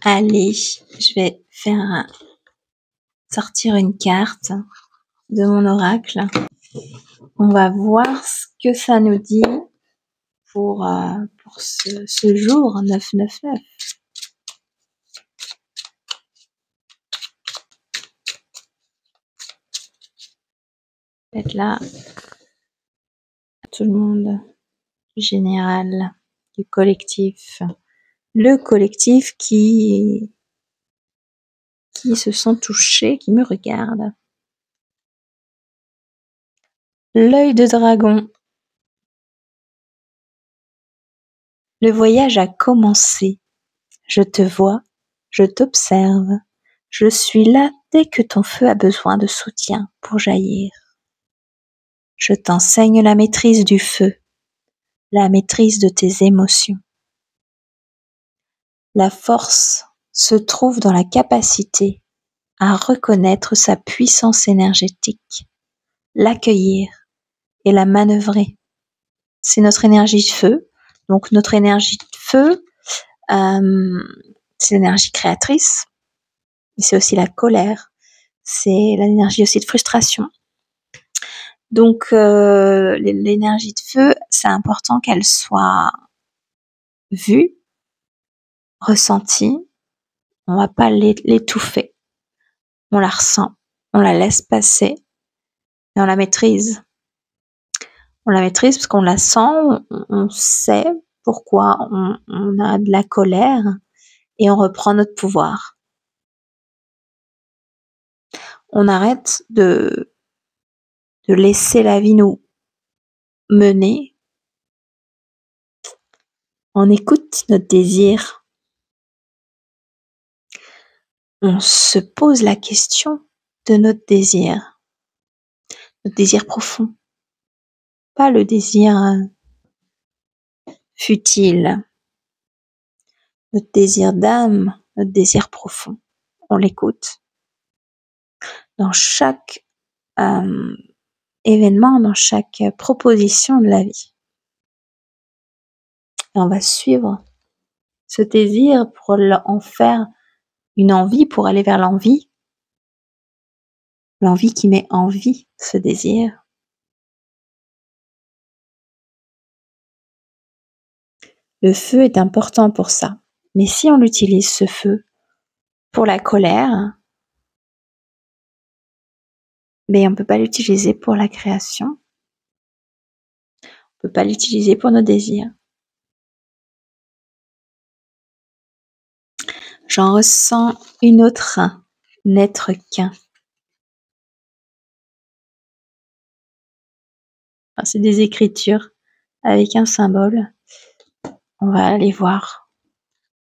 Allez, je vais sortir une carte de mon oracle. On va voir ce que ça nous dit pour ce jour 999. Peut-être là, tout le monde, du général, du collectif, le collectif qui se sent touché, qui me regarde. L'œil de dragon. Le voyage a commencé. Je te vois, je t'observe. Je suis là dès que ton feu a besoin de soutien pour jaillir. Je t'enseigne la maîtrise du feu, la maîtrise de tes émotions. La force se trouve dans la capacité à reconnaître sa puissance énergétique, l'accueillir et la manœuvrer. C'est notre énergie de feu. Donc notre énergie de feu, c'est l'énergie créatrice, mais c'est aussi la colère, c'est l'énergie aussi de frustration. Donc l'énergie de feu, c'est important qu'elle soit vue, ressentie. On va pas l'étouffer. On la ressent, on la laisse passer et on la maîtrise. On la maîtrise parce qu'on la sent, on sait pourquoi on a de la colère et on reprend notre pouvoir. On arrête de laisser la vie nous mener. On écoute notre désir. On se pose la question de notre désir profond, pas le désir futile, notre désir d'âme, notre désir profond. On l'écoute. Dans chaque événement, dans chaque proposition de la vie. Et on va suivre ce désir pour en faire une envie, pour aller vers l'envie. L'envie qui met en vie ce désir. Le feu est important pour ça. Mais si on utilise ce feu pour la colère, mais on ne peut pas l'utiliser pour la création. On ne peut pas l'utiliser pour nos désirs. J'en ressens une autre, n'être qu'un. Enfin, c'est des écritures avec un symbole. On va aller voir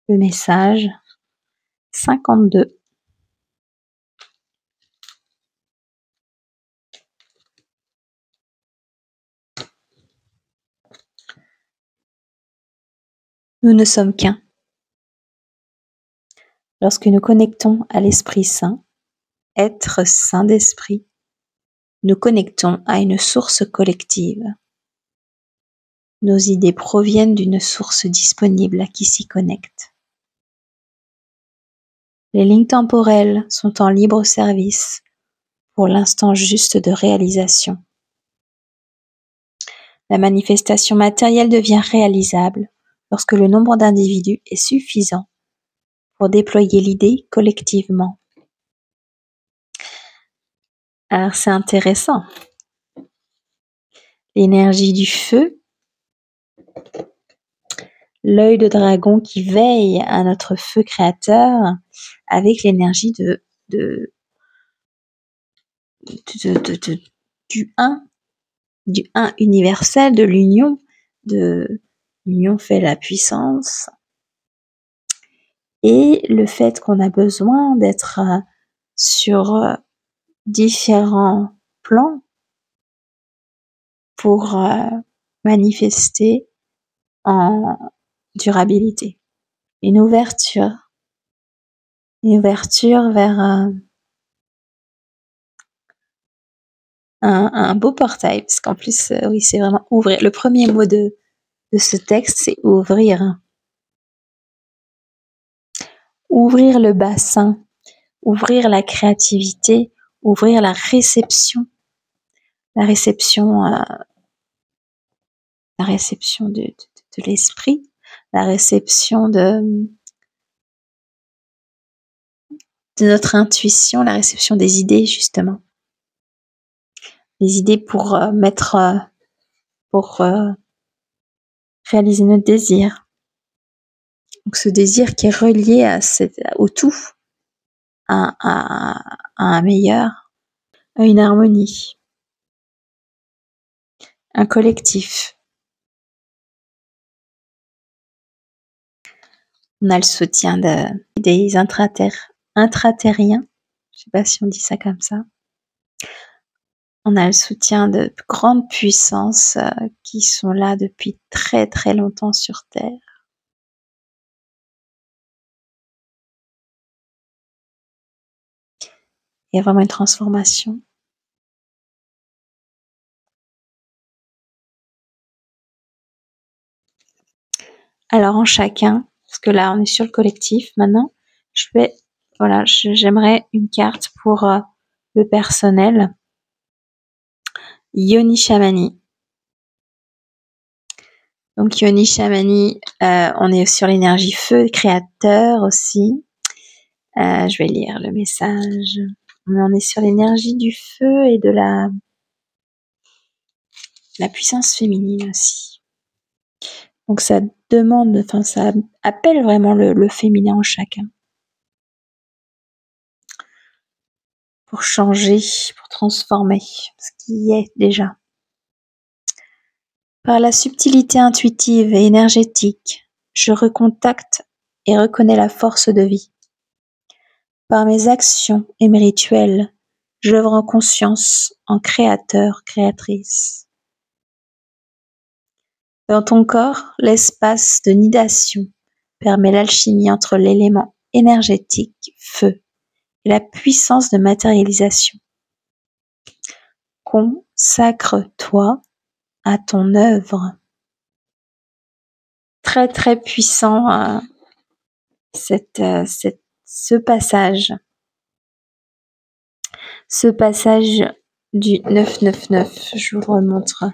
le message 52. Nous ne sommes qu'un. Lorsque nous connectons à l'Esprit Saint, être saint d'esprit, nous connectons à une source collective. Nos idées proviennent d'une source disponible à qui s'y connecte. Les lignes temporelles sont en libre service pour l'instant juste de réalisation. La manifestation matérielle devient réalisable lorsque le nombre d'individus est suffisant pour déployer l'idée collectivement. Alors c'est intéressant. L'énergie du feu, l'œil de dragon qui veille à notre feu créateur avec l'énergie du un universel, de l'union, l'union fait la puissance. Et le fait qu'on a besoin d'être sur différents plans pour manifester en durabilité. Une ouverture vers un beau portail, parce qu'en plus, oui, c'est vraiment ouvrir. Le premier mot de ce texte, c'est ouvrir. ouvrir le bassin, ouvrir la créativité, ouvrir la réception de l'esprit, la réception de notre intuition, la réception des idées, justement. Les idées pour réaliser notre désir. Donc ce désir qui est relié au tout, à un meilleur, à une harmonie, un collectif. On a le soutien des intraterriens, je ne sais pas si on dit ça comme ça. On a le soutien de grandes puissances qui sont là depuis très très longtemps sur Terre. Il y a vraiment une transformation. Alors en chacun, parce que là on est sur le collectif maintenant, j'aimerais une carte pour le personnel. Yoni Shamani. Donc Yoni Shamani, on est sur l'énergie feu, créateur aussi. Je vais lire le message. On est sur l'énergie du feu et de la puissance féminine aussi. Donc ça appelle vraiment le féminin en chacun. Pour changer, pour transformer ce qui est déjà. Par la subtilité intuitive et énergétique, je recontacte et reconnais la force de vie. Par mes actions et mes rituels, j'œuvre en conscience, en créateur, créatrice. Dans ton corps, l'espace de nidation permet l'alchimie entre l'élément énergétique, feu, et la puissance de matérialisation. Consacre-toi à ton œuvre. Très très puissant ce passage. Ce passage du 999, je vous remontre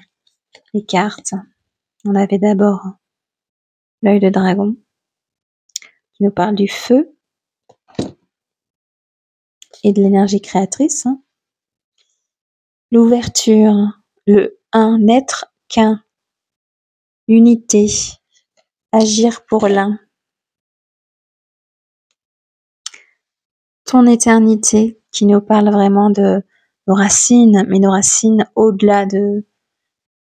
les cartes. On avait d'abord l'œil de dragon qui nous parle du feu et de l'énergie créatrice. L'ouverture, le un, n'être qu'un, l'unité, agir pour l'un. Ton éternité qui nous parle vraiment de nos racines, mais nos racines au-delà de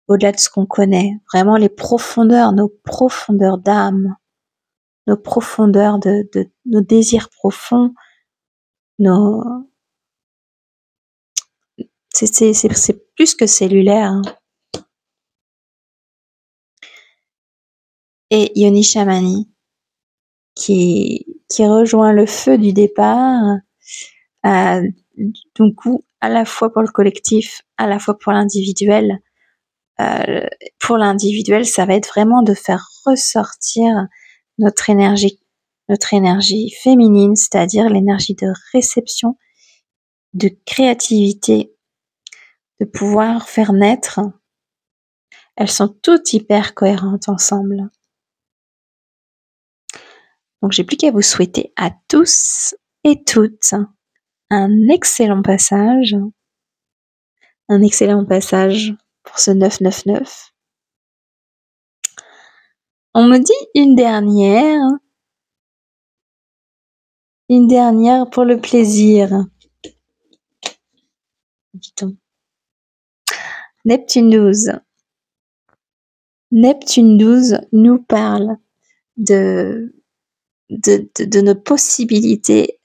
ce qu'on connaît. Vraiment les profondeurs, nos profondeurs d'âme, nos profondeurs de nos désirs profonds, c'est plus que cellulaire. Hein. Et Yoni Shamani qui rejoint le feu du départ, donc à la fois pour le collectif, à la fois pour l'individuel. Pour l'individuel, ça va être vraiment de faire ressortir notre énergie féminine, c'est-à-dire l'énergie de réception, de créativité, de pouvoir faire naître. Elles sont toutes hyper cohérentes ensemble. Donc j'ai plus qu'à vous souhaiter à tous et toutes un excellent passage pour ce 999. On me dit une dernière pour le plaisir. Dit-on. Neptune 12. Neptune 12 nous parle de nos possibilités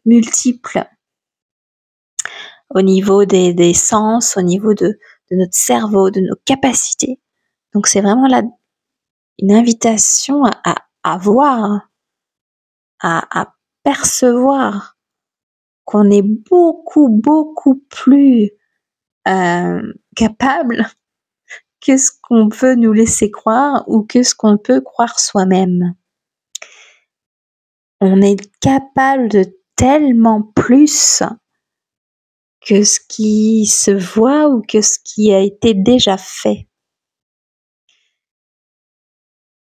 multiples au niveau des sens, au niveau de notre cerveau, de nos capacités. Donc c'est vraiment là une invitation à voir, à percevoir qu'on est beaucoup plus capable que ce qu'on peut nous laisser croire ou que ce qu'on peut croire soi-même. on est capable de tellement plus que ce qui se voit ou que ce qui a été déjà fait.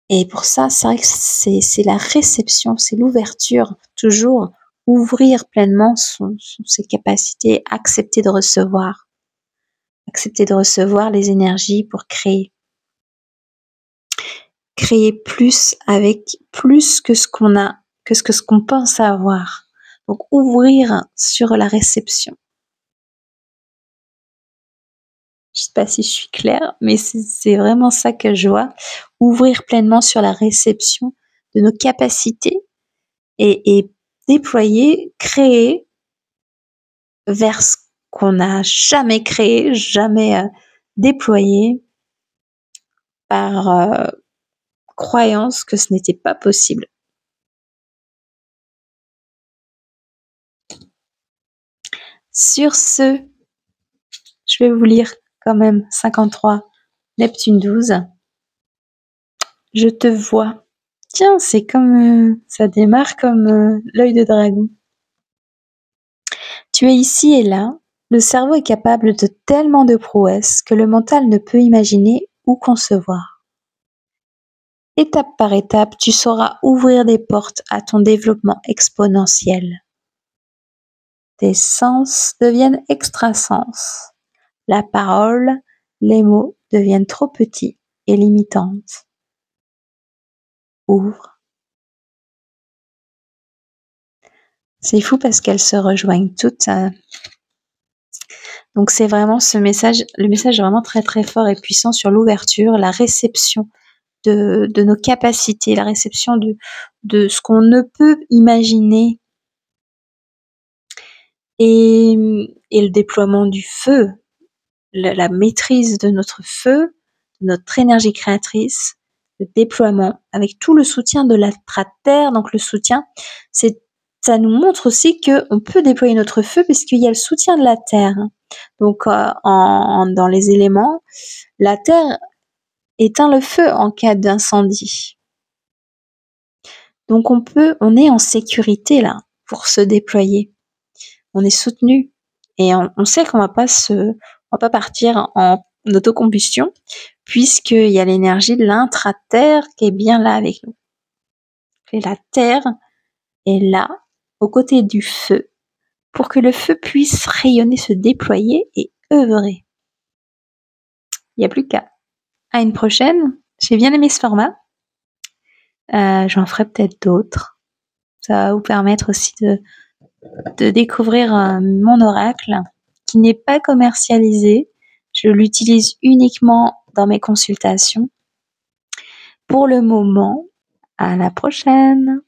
Et pour ça, c'est vrai que c'est la réception, c'est l'ouverture, toujours ouvrir pleinement ses capacités, accepter de recevoir les énergies pour créer. Créer plus avec plus que ce qu'on a, que ce qu'on pense avoir. Donc ouvrir sur la réception. Je sais pas si je suis claire, mais c'est vraiment ça que je vois. Ouvrir pleinement sur la réception de nos capacités et déployer, créer vers ce qu'on n'a jamais créé, jamais déployé par croyance que ce n'était pas possible. Sur ce, je vais vous lire quand même 53, Neptune 12. Je te vois. Tiens, c'est comme ça démarre comme l'œil de dragon. Tu es ici et là. Le cerveau est capable de tellement de prouesses que le mental ne peut imaginer ou concevoir. Étape par étape, tu sauras ouvrir des portes à ton développement exponentiel. Tes sens deviennent extrasens. La parole, les mots deviennent trop petits et limitantes. Ouvre. C'est fou parce qu'elles se rejoignent toutes. Donc c'est vraiment ce message, le message est vraiment très très fort et puissant sur l'ouverture, la réception de nos capacités, la réception de ce qu'on ne peut imaginer et le déploiement du feu, la maîtrise de notre feu, de notre énergie créatrice, le déploiement avec tout le soutien de la Terre. Donc le soutien, ça nous montre aussi qu'on peut déployer notre feu puisqu'il y a le soutien de la Terre. Donc dans les éléments, la Terre éteint le feu en cas d'incendie. Donc on est en sécurité là pour se déployer. On est soutenu et on sait qu'on va pas partir en autocombustion puisqu'il y a l'énergie de l'intra-terre qui est bien là avec nous. Et la terre est là, aux côtés du feu, pour que le feu puisse rayonner, se déployer et œuvrer. Il n'y a plus qu'à. À une prochaine. J'ai bien aimé ce format. J'en ferai peut-être d'autres. Ça va vous permettre aussi de découvrir mon oracle qui n'est pas commercialisé. Je l'utilise uniquement dans mes consultations. Pour le moment, à la prochaine!